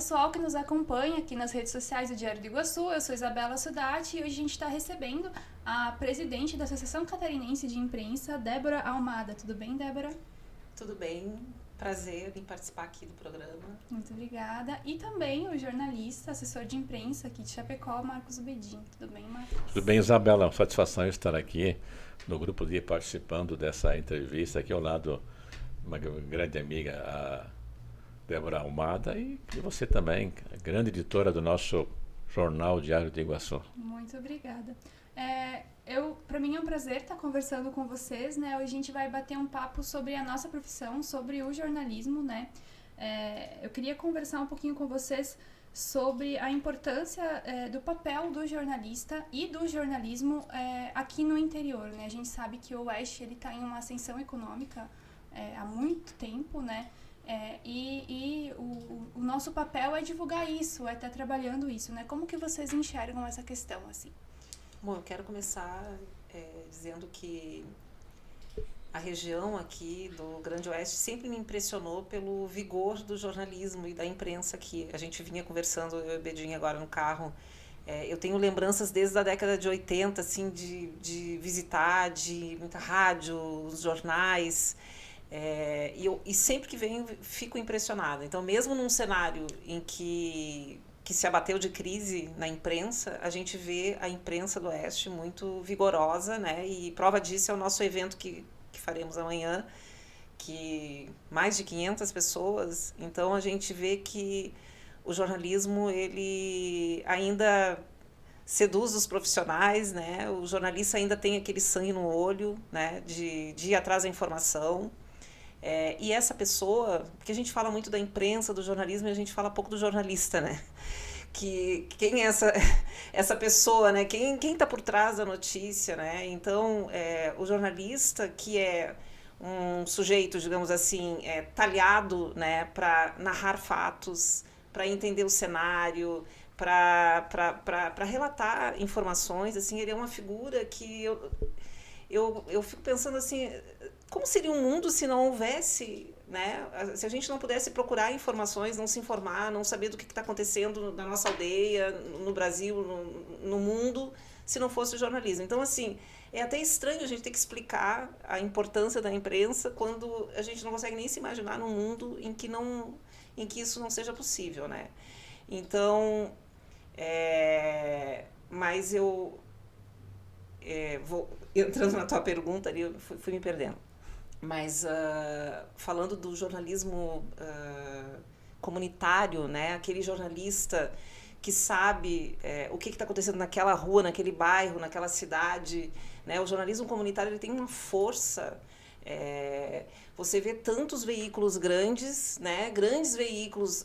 pessoal que nos acompanha aqui nas redes sociais do Diário do Iguaçu. Eu sou Isabela Sudati e hoje a gente está recebendo a presidente da Associação Catarinense de Imprensa, Débora Almada. Tudo bem, Débora? Tudo bem, prazer em participar aqui do programa. Muito obrigada. E também o jornalista, assessor de imprensa aqui de Chapecó, Marcos Ubedin. Tudo bem, Marcos? Tudo bem, Isabela? Satisfação estar aqui no grupo de participando dessa entrevista aqui ao lado de uma grande amiga, a Débora Almada, e você também, grande editora do nosso jornal Diário do Iguaçu. Muito obrigada. Para mim é um prazer estar conversando com vocês, né? Hoje a gente vai bater um papo sobre a nossa profissão, sobre o jornalismo, né? Eu queria conversar um pouquinho com vocês sobre a importância do papel do jornalista e do jornalismo aqui no interior, né? A gente sabe que o Oeste está em uma ascensão econômica há muito tempo, né? O nosso papel é divulgar isso, é estar trabalhando isso, né? Como que vocês enxergam essa questão, assim? Bom, eu quero começar dizendo que a região aqui do Grande Oeste sempre me impressionou pelo vigor do jornalismo e da imprensa aqui. A gente vinha conversando, eu e o Bedinho agora no carro. Eu tenho lembranças desde a década de 80, assim, de visitar, de muita rádio, os jornais. E sempre que venho fico impressionada. Então, mesmo num cenário em que se abateu de crise na imprensa, a gente vê a imprensa do Oeste muito vigorosa, né? E prova disso é o nosso evento que faremos amanhã, que mais de 500 pessoas. Então, a gente vê que o jornalismo, ele ainda seduz os profissionais, né? O jornalista ainda tem aquele sangue no olho, né? De ir atrás da informação. E essa pessoa, porque a gente fala muito da imprensa, do jornalismo, e a gente fala pouco do jornalista, né? Quem é essa pessoa, né? Quem está por trás da notícia, né? Então, o jornalista, que é um sujeito, digamos assim, talhado, né, para narrar fatos, para entender o cenário, para relatar informações, assim, ele é uma figura que eu fico pensando assim, como seria um mundo se não houvesse, né? Se a gente não pudesse procurar informações, não se informar, não saber do que está acontecendo na nossa aldeia, no Brasil, no mundo, se não fosse o jornalismo. Então, assim, é até estranho a gente ter que explicar a importância da imprensa quando a gente não consegue nem se imaginar num mundo em que isso não seja possível, né? Então, mas eu vou entrando na tua pergunta ali, eu fui me perdendo. Mas falando do jornalismo comunitário, né? Aquele jornalista que sabe o que está acontecendo naquela rua, naquele bairro, naquela cidade, né? O jornalismo comunitário, ele tem uma força. Você vê tantos veículos grandes, né? Grandes veículos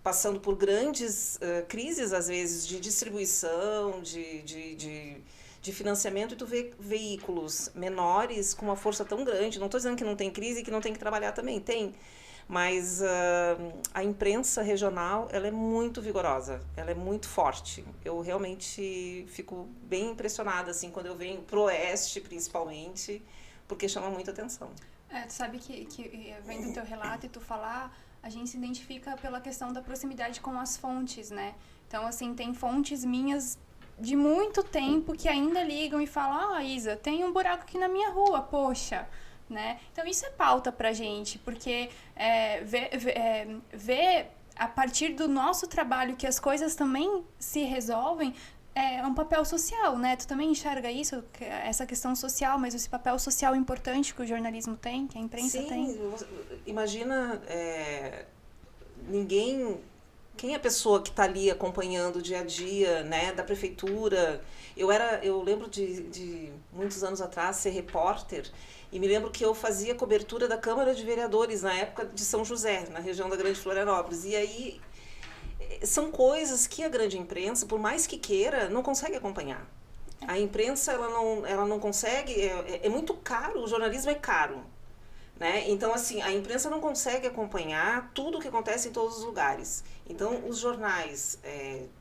passando por grandes crises, às vezes, de distribuição, de financiamento, e tu vê veículos menores com uma força tão grande. Não estou dizendo que não tem crise e que não tem que trabalhar também, tem. Mas a imprensa regional, ela é muito vigorosa, ela é muito forte. Eu realmente fico bem impressionada, assim, quando eu venho pro Oeste, principalmente, porque chama muita atenção. Tu sabe que vendo o teu relato e tu falar, a gente se identifica pela questão da proximidade com as fontes, né? Então, assim, tem fontes minhas de muito tempo que ainda ligam e falam: Isa, tem um buraco aqui na minha rua, poxa, né? Então isso é pauta pra gente, porque ver a partir do nosso trabalho que as coisas também se resolvem é um papel social, né? Tu também enxerga isso, essa questão social, mas esse papel social importante que o jornalismo tem, que a imprensa tem? Sim, imagina quem é a pessoa que está ali acompanhando o dia a dia, né, da prefeitura. Eu lembro de muitos anos atrás ser repórter, e me lembro que eu fazia cobertura da Câmara de Vereadores na época de São José, na região da Grande Florianópolis. E aí são coisas que a grande imprensa, por mais que queira, não consegue acompanhar. A imprensa, ela não consegue, é muito caro, o jornalismo é caro. Né? Então, assim, a imprensa não consegue acompanhar tudo o que acontece em todos os lugares. Então, os jornais,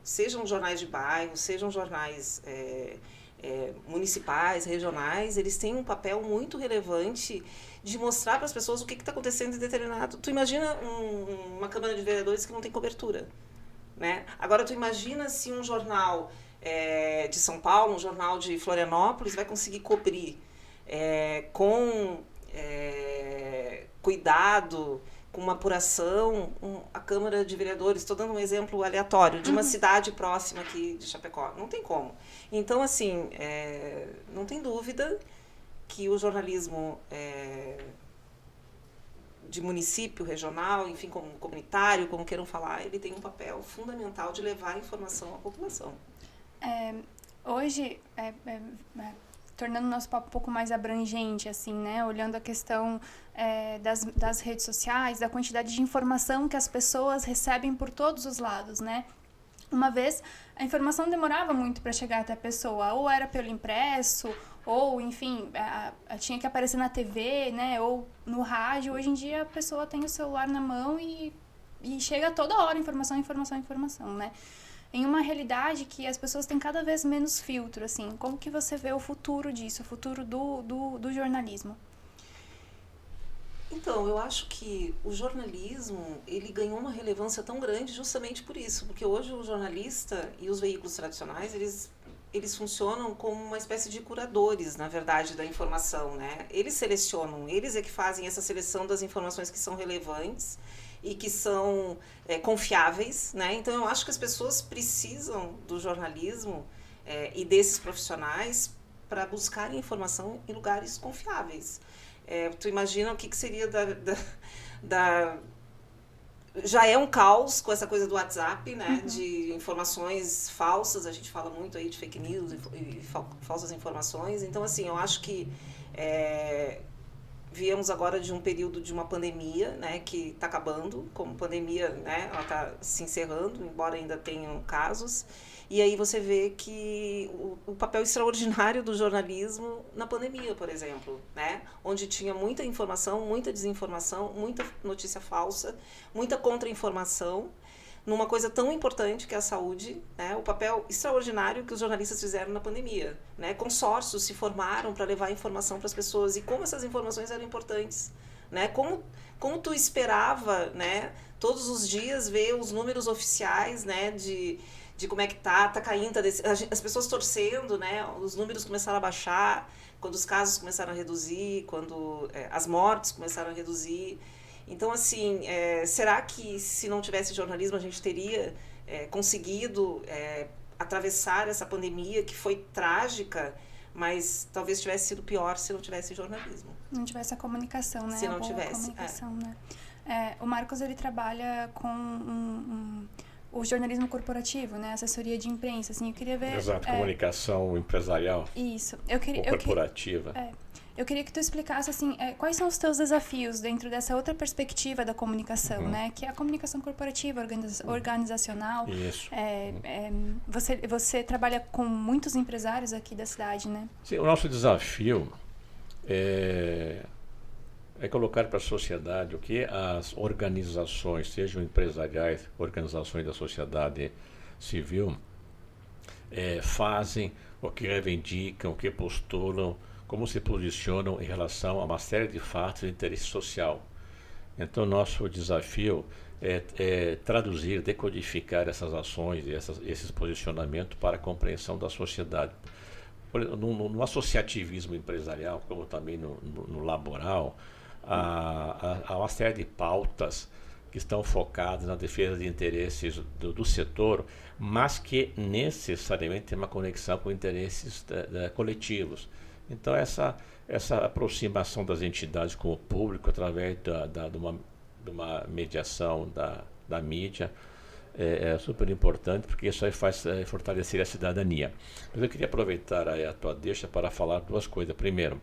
sejam jornais de bairro, sejam jornais municipais, regionais, eles têm um papel muito relevante de mostrar para as pessoas o que está acontecendo em determinado... Tu imagina uma Câmara de Vereadores que não tem cobertura, né? Agora, tu imagina se um jornal de São Paulo, um jornal de Florianópolis vai conseguir cobrir com cuidado, com uma apuração, a Câmara de Vereadores. Estou dando um exemplo aleatório de uma cidade próxima aqui de Chapecó. Não tem como. Então, assim, não tem dúvida que o jornalismo de município, regional, enfim, comunitário, como queiram falar, ele tem um papel fundamental de levar a informação à população. Hoje, tornando o nosso papo um pouco mais abrangente, assim, né? Olhando a questão das redes sociais, da quantidade de informação que as pessoas recebem por todos os lados, né? Uma vez, a informação demorava muito para chegar até a pessoa, ou era pelo impresso, ou, enfim, tinha que aparecer na TV, né? Ou no rádio. Hoje em dia, a pessoa tem o celular na mão e chega toda hora informação, né? Em uma realidade que as pessoas têm cada vez menos filtro, assim. Como que você vê o futuro disso, o futuro do jornalismo? Então, eu acho que o jornalismo, ele ganhou uma relevância tão grande justamente por isso, porque hoje o jornalista e os veículos tradicionais, eles funcionam como uma espécie de curadores, na verdade, da informação, né? Eles selecionam, eles é que fazem essa seleção das informações que são relevantes e que são confiáveis, né? Então, eu acho que as pessoas precisam do jornalismo e desses profissionais para buscarem informação em lugares confiáveis. Tu imagina o que seria já é um caos com essa coisa do WhatsApp, né? De informações falsas, a gente fala muito aí de fake news e falsas informações. Então, assim, eu acho que viemos agora de um período de uma pandemia, né, que está acabando, como pandemia, né, ela está se encerrando, embora ainda tenham casos, e aí você vê que o papel extraordinário do jornalismo na pandemia, por exemplo, né, onde tinha muita informação, muita desinformação, muita notícia falsa, muita contra-informação, numa coisa tão importante que é a saúde, né, o papel extraordinário que os jornalistas fizeram na pandemia, né, consórcios se formaram para levar informação para as pessoas e como essas informações eram importantes, né, como tu esperava, né, todos os dias ver os números oficiais, né, de como é que tá caindo, as pessoas torcendo, né, os números começaram a baixar, quando os casos começaram a reduzir, quando as mortes começaram a reduzir. Então, assim, será que se não tivesse jornalismo a gente teria conseguido atravessar essa pandemia que foi trágica, mas talvez tivesse sido pior se não tivesse jornalismo? Não tivesse a comunicação, né? Se não tivesse. Comunicação, né? O Marcos, ele trabalha com o jornalismo corporativo, né? Assessoria de imprensa, assim, eu queria ver... Exato, comunicação empresarial. Isso. Corporativa. Eu queria que tu explicasse, assim, quais são os teus desafios dentro dessa outra perspectiva da comunicação, né? Que é a comunicação corporativa, organizacional. Isso. Você trabalha com muitos empresários aqui da cidade, né? Sim, o nosso desafio é colocar para a sociedade o que as organizações, sejam empresariais, organizações da sociedade civil, fazem, o que reivindicam, o que postulam, como se posicionam em relação a uma série de fatos de interesse social. Então, nosso desafio é traduzir, decodificar essas ações e esses posicionamentos para a compreensão da sociedade. No associativismo empresarial, como também no laboral, há uma série de pautas que estão focadas na defesa de interesses do setor, mas que necessariamente tem uma conexão com interesses coletivos. Então, essa aproximação das entidades com o público através de uma mediação da mídia é super importante, porque isso aí faz fortalecer a cidadania. Mas eu queria aproveitar a tua deixa para falar duas coisas. Primeiro,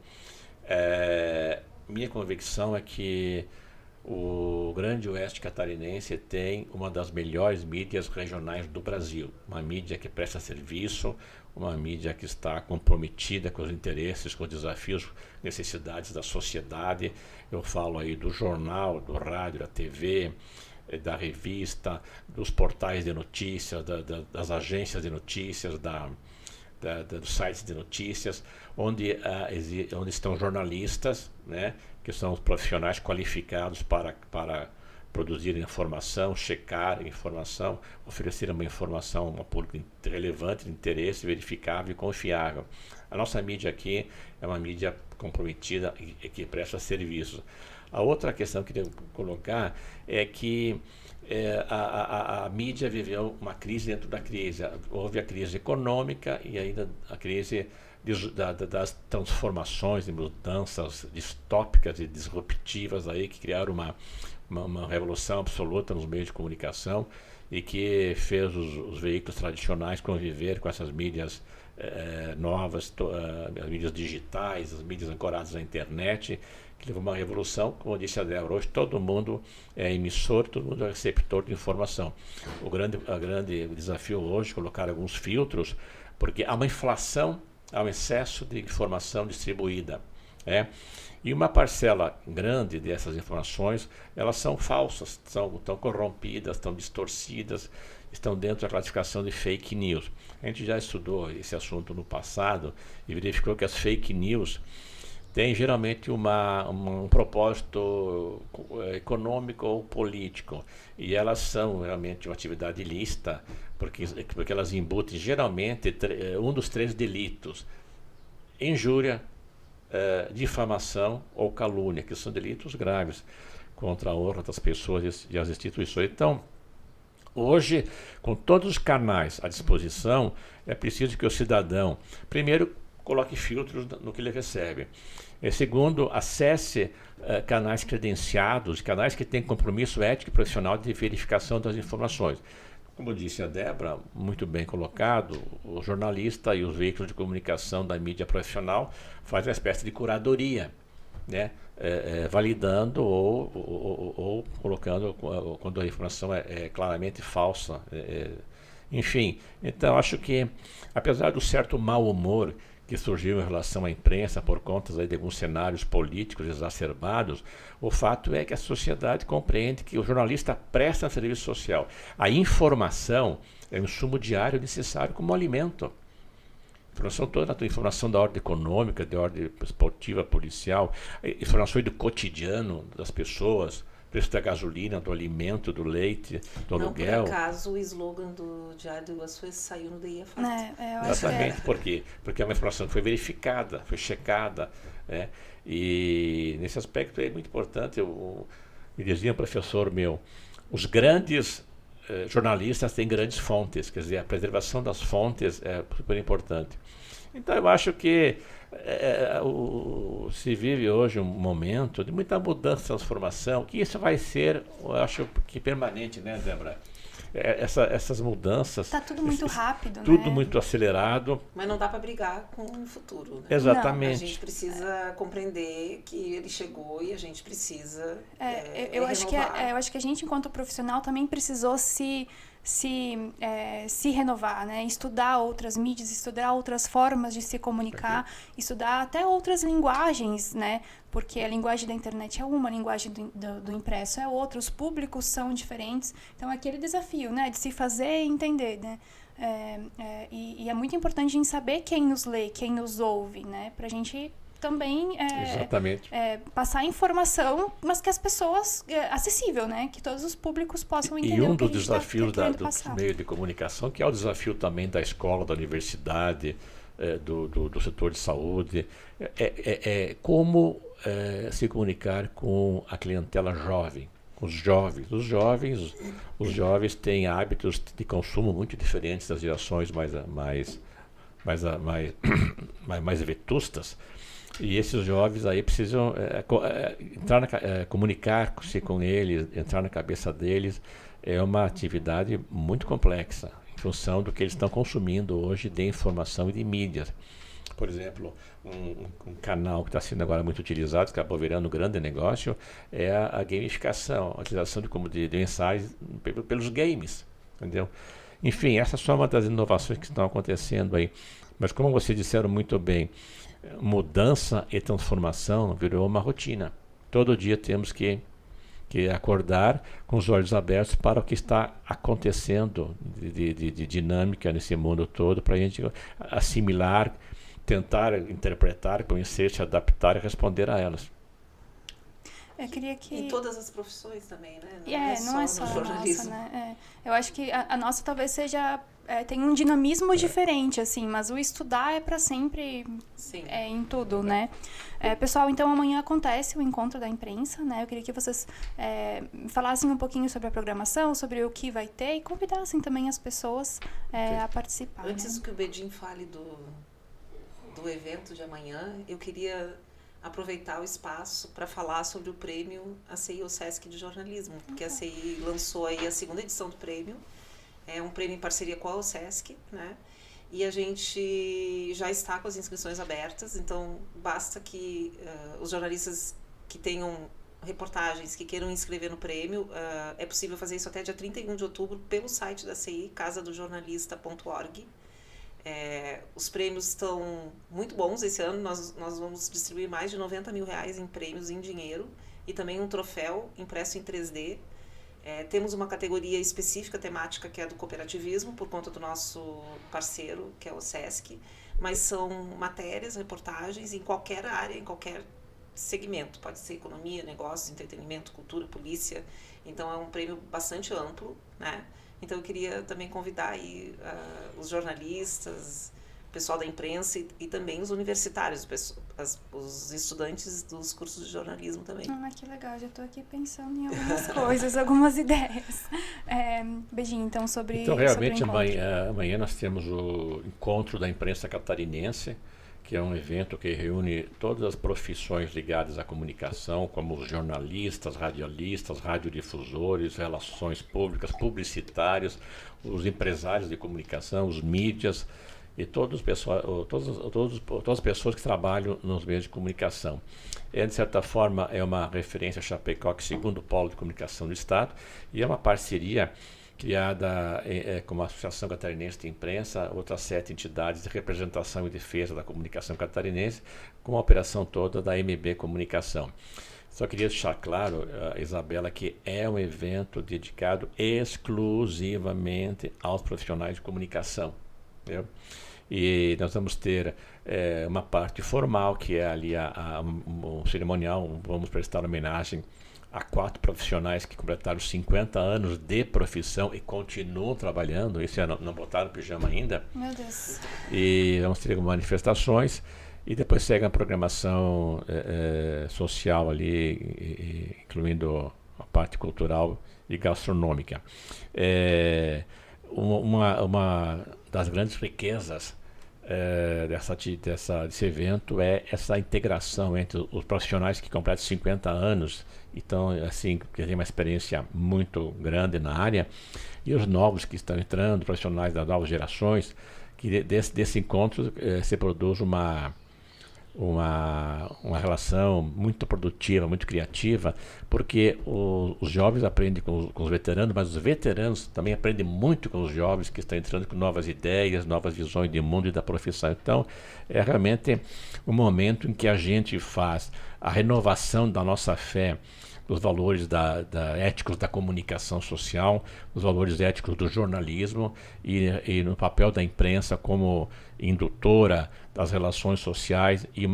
minha convicção é que o Grande Oeste Catarinense tem uma das melhores mídias regionais do Brasil. Uma mídia que presta serviço, uma mídia que está comprometida com os interesses, com os desafios, necessidades da sociedade. Eu falo aí do jornal, do rádio, da TV, da revista, dos portais de notícias, das agências de notícias, dos sites de notícias, onde estão jornalistas, né, que são os profissionais qualificados para produzir informação, checar informação, oferecer uma informação a um público relevante, de interesse, verificável e confiável. A nossa mídia aqui é uma mídia comprometida e que presta serviço. A outra questão que eu queria colocar é que a mídia viveu uma crise dentro da crise. Houve a crise econômica e ainda a crise das transformações e mudanças distópicas e disruptivas aí, que criaram uma revolução absoluta nos meios de comunicação e que fez os veículos tradicionais conviver com essas mídias novas, as mídias digitais, as mídias ancoradas na internet, que levou uma revolução. Como disse a Débora, hoje todo mundo é emissor, todo mundo é receptor de informação. O grande desafio hoje é colocar alguns filtros, porque há uma inflação, há um excesso de informação distribuída. E uma parcela grande dessas informações, elas são falsas, estão corrompidas, estão distorcidas, estão dentro da classificação de fake news. A gente já estudou esse assunto no passado e verificou que as fake news têm geralmente um propósito econômico ou político, e elas são realmente uma atividade ilícita, porque elas embutem geralmente um dos 3 delitos: injúria, difamação ou calúnia, que são delitos graves contra a honra das pessoas e as instituições. Então, hoje, com todos os canais à disposição, é preciso que o cidadão, primeiro, coloque filtros no que ele recebe. Segundo, acesse canais credenciados, canais que têm compromisso ético e profissional de verificação das informações. Como disse a Débora, muito bem colocado, o jornalista e os veículos de comunicação da mídia profissional fazem uma espécie de curadoria, né? Validando ou colocando quando a informação é claramente falsa. Enfim, então acho que, apesar do certo mau humor que surgiu em relação à imprensa por conta de alguns cenários políticos exacerbados, o fato é que a sociedade compreende que o jornalista presta um serviço social. A informação é um insumo diário necessário como alimento. Informação toda, informação da ordem econômica, de ordem esportiva, policial, informações do cotidiano das pessoas, preço da gasolina, do alimento, do leite, do aluguel. Não por acaso o slogan do Diário do Iguaçu saiu no DIA Fato. Exatamente, porque é uma informação que foi verificada, foi checada. E nesse aspecto é muito importante. Me dizia um professor meu, os grandes jornalistas têm grandes fontes, quer dizer, a preservação das fontes é super importante. Então eu acho que se vive hoje um momento de muita mudança, transformação, que isso vai ser, eu acho que permanente, né, Débora? Essas mudanças... Está tudo muito rápido, tudo muito acelerado. Mas não dá para brigar com o futuro, né? Exatamente. A gente precisa compreender que ele chegou e a gente precisa eu acho que a gente, enquanto profissional, também precisou se renovar, né? Estudar outras mídias, estudar outras formas de se comunicar, estudar até outras linguagens, né? Porque a linguagem da internet é uma, a linguagem do impresso é outra, os públicos são diferentes. Então, é aquele desafio, né? De se fazer e entender, né? E é muito importante a gente saber quem nos lê, quem nos ouve, né? Pra gente também passar informação, mas que as pessoas, acessível, né? Que todos os públicos possam entender. E um dos desafios dos meios de comunicação, que é o desafio também da escola, da universidade, do setor de saúde, como se comunicar com a clientela jovem, com os jovens. Os jovens têm hábitos de consumo muito diferentes das gerações mais vetustas. E esses jovens aí precisam comunicar-se com eles, entrar na cabeça deles, é uma atividade muito complexa, em função do que eles estão consumindo hoje de informação e de mídias. Por exemplo, um canal que está sendo agora muito utilizado, que acabou virando um grande negócio, é a gamificação, a utilização de mensagens pelos games, entendeu? Enfim, essa é só uma das inovações que estão acontecendo aí. Mas como vocês disseram muito bem, mudança e transformação virou uma rotina. Todo dia temos que que é acordar com os olhos abertos para o que está acontecendo de dinâmica nesse mundo todo, para a gente assimilar, tentar interpretar, conhecer, se adaptar e responder a elas. Eu queria que... Em todas as profissões também, né? Não é só no a jornalismo. nossa, né? Eu acho que a nossa talvez seja... tem um dinamismo diferente, assim, mas o estudar é para sempre. Sim. Em tudo, né? Pessoal, então amanhã acontece o encontro da imprensa, né? Eu queria que vocês falassem um pouquinho sobre a programação, sobre o que vai ter e convidassem também as pessoas a participar. Antes né? que o Bedin fale do evento de amanhã, eu queria aproveitar o espaço para falar sobre o prêmio ACI OSESC de jornalismo, porque a ACI lançou aí a 2ª edição do prêmio. É um prêmio em parceria com a OSESC, né? E a gente já está com as inscrições abertas, então basta que os jornalistas que tenham reportagens, que queiram inscrever no prêmio, é possível fazer isso até dia 31 de outubro pelo site da CI, casadojornalista.org. Os prêmios estão muito bons esse ano, nós vamos distribuir mais de R$90 mil em prêmios em dinheiro e também um troféu impresso em 3D. Temos uma categoria específica temática que é do cooperativismo, por conta do nosso parceiro, que é o SESC, mas são matérias, reportagens em qualquer área, em qualquer segmento. Pode ser economia, negócios, entretenimento, cultura, polícia. Então é um prêmio bastante amplo, né? Então eu queria também convidar aí os jornalistas, o pessoal da imprensa e também os universitários, os estudantes dos cursos de jornalismo também. Que legal, já estou aqui pensando em algumas coisas, algumas ideias. Beijinho, então, sobre Então, realmente, sobre amanhã nós temos o Encontro da Imprensa Catarinense, que é um evento que reúne todas as profissões ligadas à comunicação, como os jornalistas, radialistas, radiodifusores, relações públicas, publicitários, os empresários de comunicação, os mídias, e todas as pessoas que trabalham nos meios de comunicação. De certa forma, é uma referência a Chapecó, que é o 2º polo de comunicação do Estado, e é uma parceria criada com a Associação Catarinense de Imprensa, outras 7 entidades de representação e defesa da comunicação catarinense, com a operação toda da MB Comunicação. Só queria deixar claro, Isabela, que é um evento dedicado exclusivamente aos profissionais de comunicação. Entendeu? E nós vamos ter uma parte formal, que é ali um cerimonial, vamos prestar homenagem a 4 profissionais que completaram 50 anos de profissão e continuam trabalhando, isso não botaram pijama ainda. Meu Deus. E vamos ter manifestações e depois segue a programação social ali, incluindo a parte cultural e gastronômica. Uma das grandes riquezas desse evento é essa integração entre os profissionais que completam 50 anos, então, assim, que tem uma experiência muito grande na área, e os novos que estão entrando, profissionais das novas gerações, que desse encontro se produz uma relação muito produtiva, muito criativa, porque os jovens aprendem com os veteranos, mas os veteranos também aprendem muito com os jovens que estão entrando com novas ideias, novas visões de mundo e da profissão. Então, é realmente um momento em que a gente faz a renovação da nossa fé, dos valores éticos da comunicação social, os valores éticos do jornalismo e no papel da imprensa como indutora das relações sociais e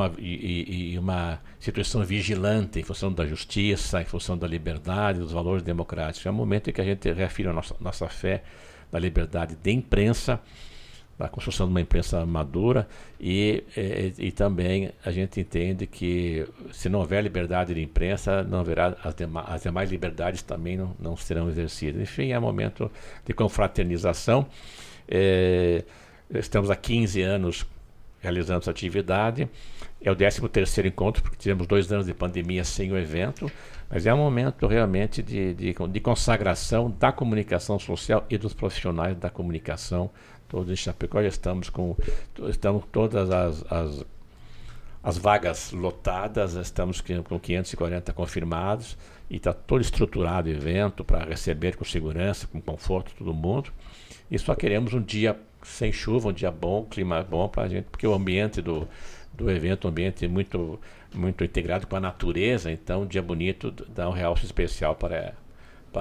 uma instituição vigilante em função da justiça, em função da liberdade, dos valores democráticos. É um momento em que a gente reafirma a nossa fé na liberdade de imprensa, da construção de uma imprensa madura e também a gente entende que se não houver liberdade de imprensa, não haverá as demais liberdades também não serão exercidas. Enfim, é um momento de confraternização. Estamos há 15 anos realizando essa atividade. É o 13º encontro, porque tivemos 2 anos de pandemia sem o evento, mas é um momento realmente de consagração da comunicação social e dos profissionais da comunicação. Todos em Chapecó já estamos todas as vagas lotadas, estamos com 540 confirmados e está todo estruturado o evento para receber com segurança, com conforto todo mundo. E só queremos um dia sem chuva, um dia bom, clima bom para a gente, porque o ambiente do do evento, um ambiente muito, muito integrado com a natureza, então um dia bonito dá um realce especial para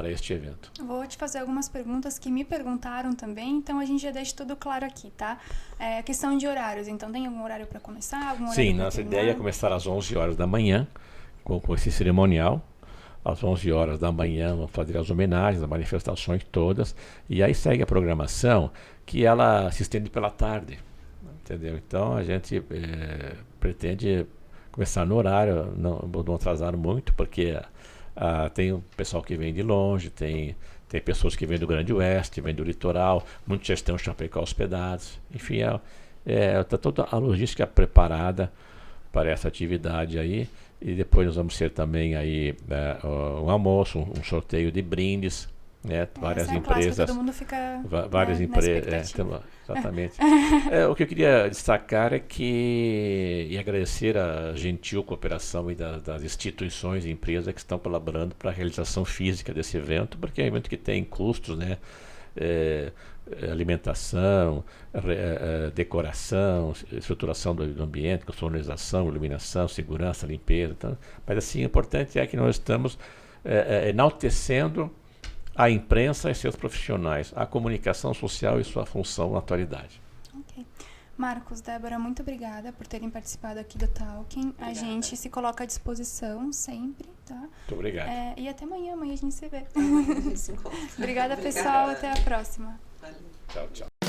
este evento. Vou te fazer algumas perguntas que me perguntaram também, então a gente já deixa tudo claro aqui, tá? Questão de horários, então tem algum horário para começar? Algum horário Sim, pra nossa terminar? ideia é começar às 11 horas da manhã, com esse cerimonial. Às 11 horas da manhã vamos fazer as homenagens, as manifestações todas, e aí segue a programação, que ela se estende pela tarde, entendeu? Então a gente pretende começar no horário, não atrasar muito, porque tem o pessoal que vem de longe, tem pessoas que vêm do Grande Oeste, vêm do litoral, muitos já estão em Chapecó hospedados, enfim, está toda a logística preparada para essa atividade aí. E depois nós vamos ter também aí um almoço, um sorteio de brindes, né? Várias empresas. Todo mundo fica várias empresas. Exatamente. O que eu queria destacar é e agradecer a gentil cooperação das instituições e empresas que estão colaborando para a realização física desse evento, porque é um evento que tem custos, né? Alimentação, decoração, estruturação do ambiente, sonorização, iluminação, segurança, limpeza. Então, mas assim, o importante é que nós estamos enaltecendo a imprensa e seus profissionais, a comunicação social e sua função na atualidade. Ok. Marcos, Débora, muito obrigada por terem participado aqui do Talking. Obrigada. A gente se coloca à disposição sempre, tá? Muito obrigado. E até amanhã a gente se vê. Amanhã a gente se encontra. Obrigada, pessoal. Até a próxima. Valeu. Tchau, tchau.